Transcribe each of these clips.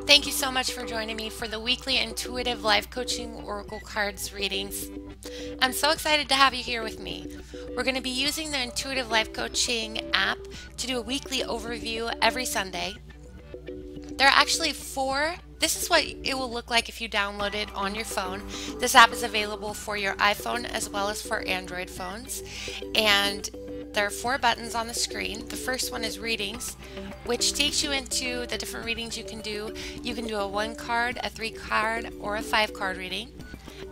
Thank you so much for joining me for the weekly intuitive life coaching oracle cards readings. I'm so excited to have you here with me. We're going to be using the intuitive life coaching app to do a weekly overview every Sunday. There are actually four. This is what it will look like if you download it on your phone. This app is available for your iPhone as well as for Android phones. And there are four buttons on the screen. The first one is readings, which takes you into the different readings you can do. You can do a 1 card, a 3 card, or a 5 card reading.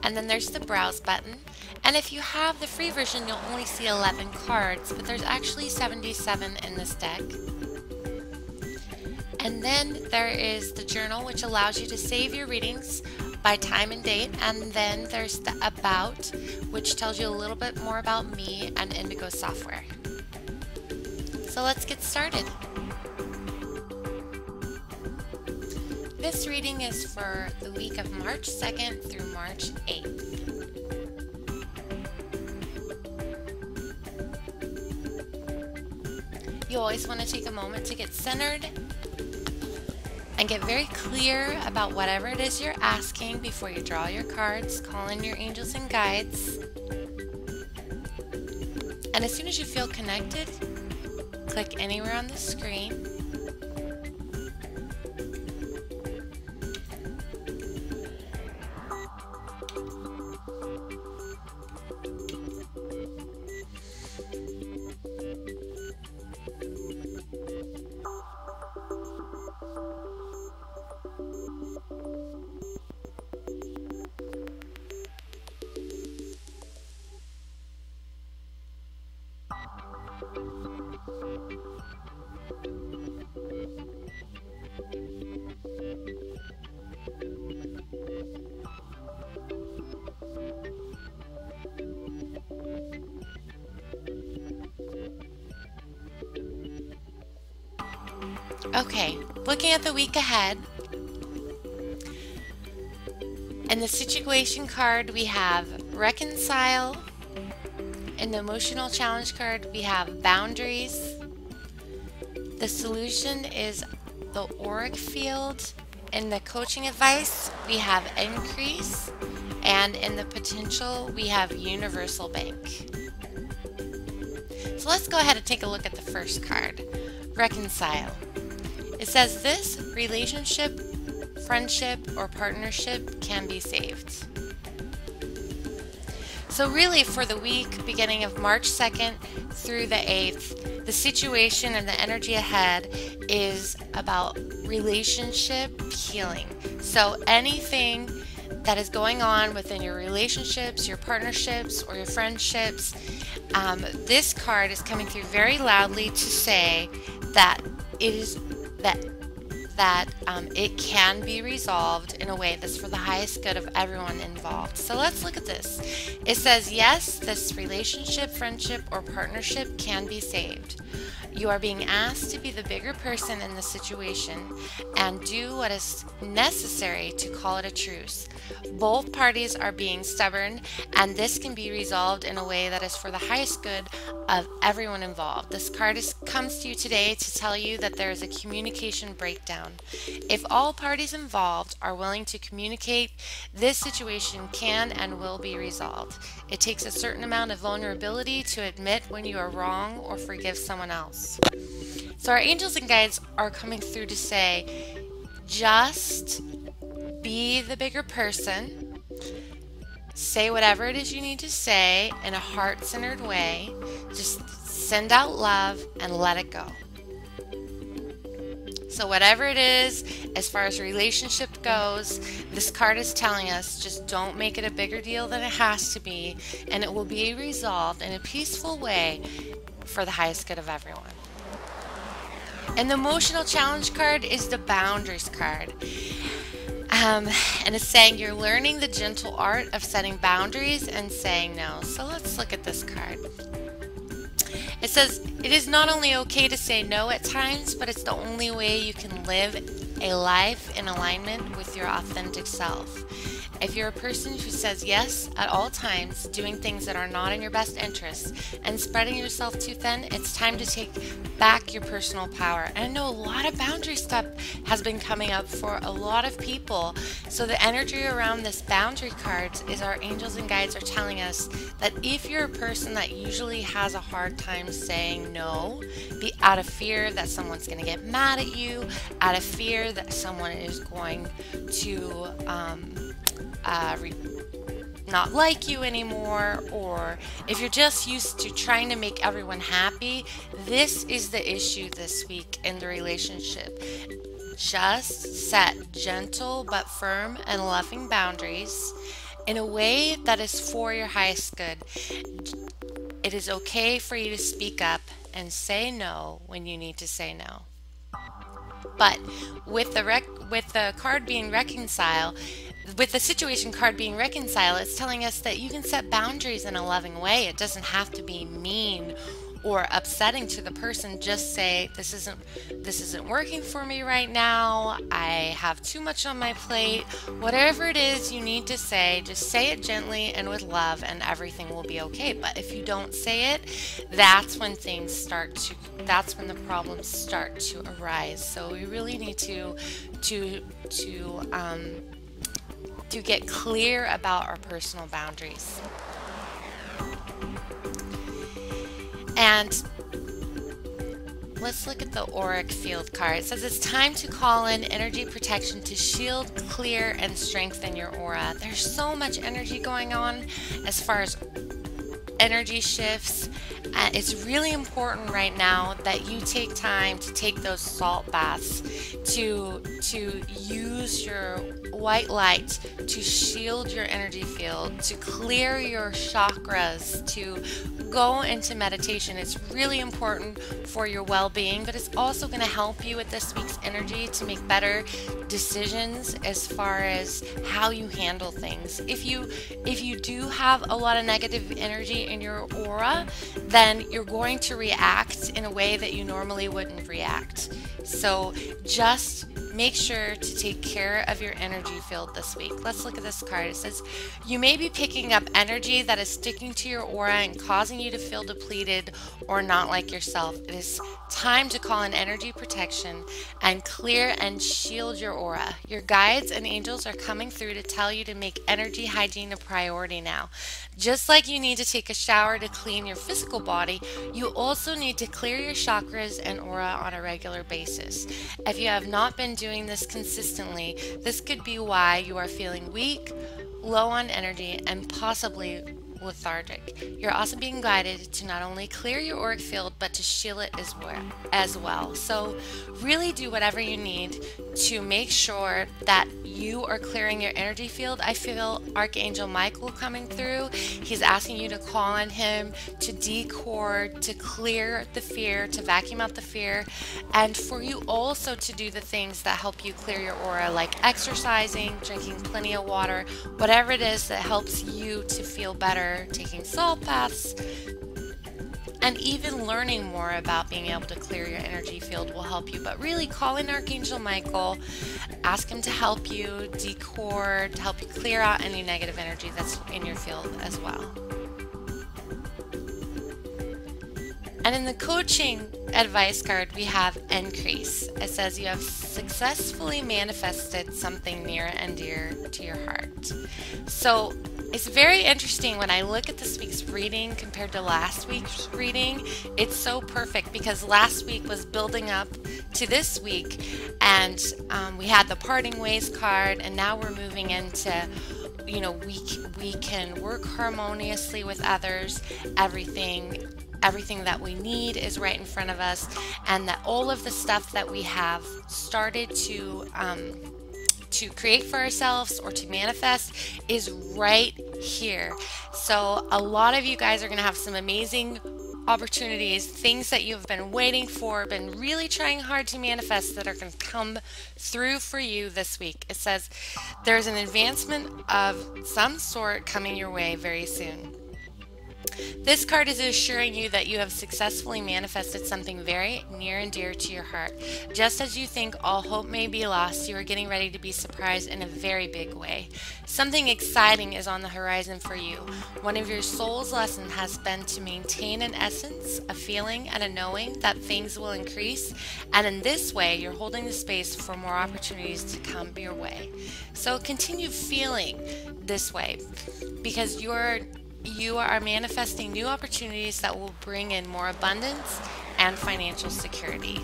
And then there's the browse button. And if you have the free version, you'll only see 11 cards, but there's actually 77 in this deck. And then there is the journal, which allows you to save your readings by time and date. And then there's the about, which tells you a little bit more about me and Indigo software. So let's get started. This reading is for the week of March 2nd through March 8th. You always want to take a moment to get centered and get very clear about whatever it is you're asking before you draw your cards. Call in your angels and guides. And as soon as you feel connected, click anywhere on the screen. Okay, looking at the week ahead, in the situation card we have reconcile. In the emotional challenge card we have boundaries. The solution is the auric field. In the coaching advice we have increase, and in the potential we have universal bank. So let's go ahead and take a look at the first card, reconcile. It says this relationship, friendship, or partnership can be saved. So really for the week beginning of March 2nd through the 8th, the situation and the energy ahead is about relationship healing. So anything that is going on within your relationships, your partnerships, or your friendships, this card is coming through very loudly to say that it is that it can be resolved in a way that's for the highest good of everyone involved. So let's look at this. It says, yes, this relationship, friendship, or partnership can be saved. You are being asked to be the bigger person in the situation and do what is necessary to call it a truce. Both parties are being stubborn, and this can be resolved in a way that is for the highest good of everyone involved. This card comes to you today to tell you that there is a communication breakdown. If all parties involved are willing to communicate, this situation can and will be resolved. It takes a certain amount of vulnerability to admit when you are wrong or forgive someone else. So our angels and guides are coming through to say, just be the bigger person. Say whatever it is you need to say in a heart-centered way. Just send out love and let it go. So whatever it is, as far as relationship goes, this card is telling us just don't make it a bigger deal than it has to be, and it will be resolved in a peaceful way for the highest good of everyone. And the emotional challenge card is the boundaries card. And it's saying you're learning the gentle art of setting boundaries and saying no. So let's look at this card. It says, it is not only okay to say no at times, but it's the only way you can live a life in alignment with your authentic self. If you're a person who says yes at all times, doing things that are not in your best interest, and spreading yourself too thin, it's time to take back your personal power. And I know a lot of boundary stuff has been coming up for a lot of people. So the energy around this boundary cards is our angels and guides are telling us that if you're a person that usually has a hard time saying no, be out of fear that someone's going to get mad at you, out of fear that someone is going to not like you anymore, or if you're just used to trying to make everyone happy, this is the issue this week in the relationship. Just set gentle but firm and loving boundaries in a way that is for your highest good. It is okay for you to speak up and say no when you need to say no. But with the card being reconcile, with the situation card being reconcile, it's telling us that you can set boundaries in a loving way. It doesn't have to be mean or upsetting to the person. Just say, this isn't working for me right now. I have too much on my plate. Whatever it is you need to say, just say it gently and with love, and everything will be okay. But if you don't say it, that's when that's when the problems start to arise. So we really need to get clear about our personal boundaries. And let's look at the auric field card. It says it's time to call in energy protection to shield, clear, and strengthen your aura. There's so much energy going on as far as energy shifts. It's really important right now that you take time to take those salt baths, to use your white light to shield your energy field, to clear your chakras, to go into meditation. It's really important for your well-being, but it's also going to help you with this week's energy to make better decisions as far as how you handle things. If you do have a lot of negative energy in your aura, then you're going to react in a way that you normally wouldn't react. So just make sure to take care of your energy field this week. Let's look at this card. It says, you may be picking up energy that is sticking to your aura and causing you to feel depleted or not like yourself. It is time to call in energy protection and clear and shield your aura. Your guides and angels are coming through to tell you to make energy hygiene a priority now. Just like you need to take a shower to clean your physical body, you also need to clear your chakras and aura on a regular basis. If you have not been doing this consistently, this could be why you are feeling weak, low on energy, and possibly lethargic. You're also being guided to not only clear your auric field, but to shield it as well. So really do whatever you need to make sure that you are clearing your energy field. I feel Archangel Michael coming through. He's asking you to call on him to decord, to clear the fear, to vacuum out the fear, and for you also to do the things that help you clear your aura, like exercising, drinking plenty of water, whatever it is that helps you to feel better, taking salt baths, and even learning more about being able to clear your energy field will help you. But really call in Archangel Michael, ask him to help you decord, to help you clear out any negative energy that's in your field as well. And in the coaching advice card, we have increase. It says you have successfully manifested something near and dear to your heart. So it's very interesting when I look at this week's reading compared to last week's reading. It's so perfect because last week was building up to this week, and we had the parting ways card, and now we're moving into, you know, we can work harmoniously with others. Everything that we need is right in front of us, and that all of the stuff that we have started to create for ourselves or to manifest is right here. So a lot of you guys are going to have some amazing opportunities, things that you've been waiting for, been really trying hard to manifest, that are going to come through for you this week. It says there's an advancement of some sort coming your way very soon. This card is assuring you that you have successfully manifested something very near and dear to your heart. Just as you think all hope may be lost, you are getting ready to be surprised in a very big way. Something exciting is on the horizon for you. One of your soul's lessons has been to maintain an essence, a feeling, and a knowing that things will increase, and in this way, you're holding the space for more opportunities to come your way. So continue feeling this way because you are manifesting new opportunities that will bring in more abundance and financial security.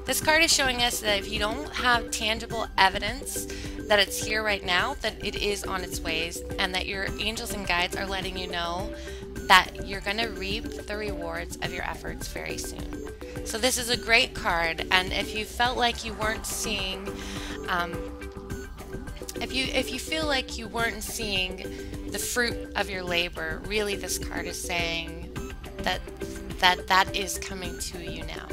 This card is showing us that if you don't have tangible evidence that it's here right now, that it is on its ways, and that your angels and guides are letting you know that you're going to reap the rewards of your efforts very soon. So this is a great card, and if you felt like you weren't seeing if you feel like you weren't seeing the fruit of your labor, really this card is saying that is coming to you now.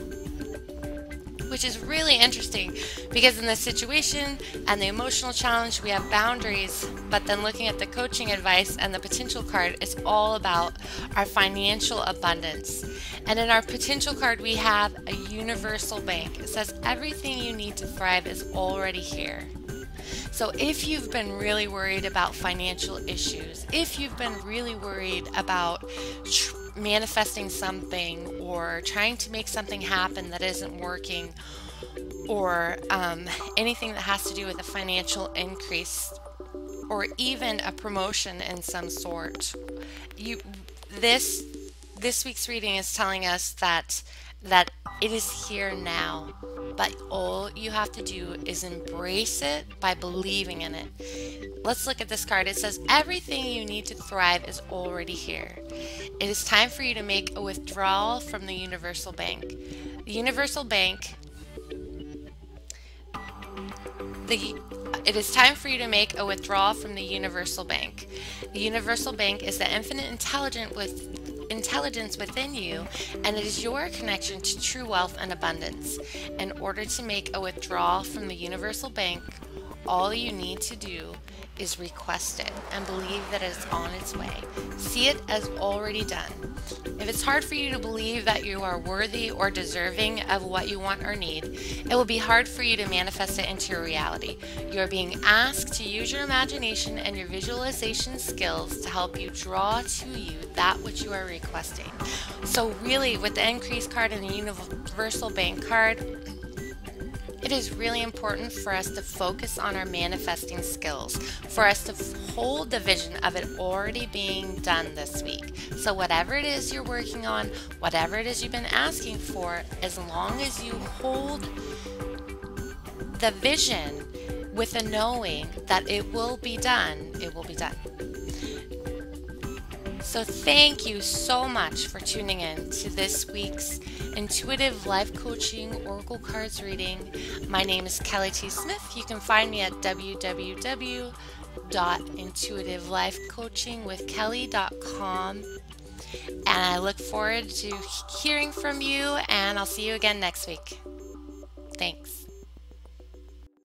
Which is really interesting because in this situation and the emotional challenge, we have boundaries, but then looking at the coaching advice and the potential card, it's all about our financial abundance. And in our potential card, we have a universal bank. It says everything you need to thrive is already here. So if you've been really worried about financial issues, if you've been really worried about manifesting something or trying to make something happen that isn't working, or anything that has to do with a financial increase or even a promotion in some sort, this week's reading is telling us that it is here now, but all you have to do is embrace it by believing in it. Let's look at this card. It says everything you need to thrive is already here. It is time for you to make a withdrawal from the universal bank. The universal bank It is time for you to make a withdrawal from the universal bank. The universal bank is the infinite intelligence within you, and it is your connection to true wealth and abundance. In order to make a withdrawal from the universal bank, all you need to do is request it and believe that it's on its way. See it as already done. If it's hard for you to believe that you are worthy or deserving of what you want or need, it will be hard for you to manifest it into your reality. You are being asked to use your imagination and your visualization skills to help you draw to you that which you are requesting. So really, with the increase card and the universal bank card, it is really important for us to focus on our manifesting skills, for us to hold the vision of it already being done this week. So whatever it is you're working on, whatever it is you've been asking for, as long as you hold the vision with a knowing that it will be done, it will be done. So thank you so much for tuning in to this week's Intuitive Life Coaching Oracle Cards reading. My name is Kelly T. Smith. You can find me at www.intuitivelifecoachingwithkelly.com. And I look forward to hearing from you, and I'll see you again next week. Thanks.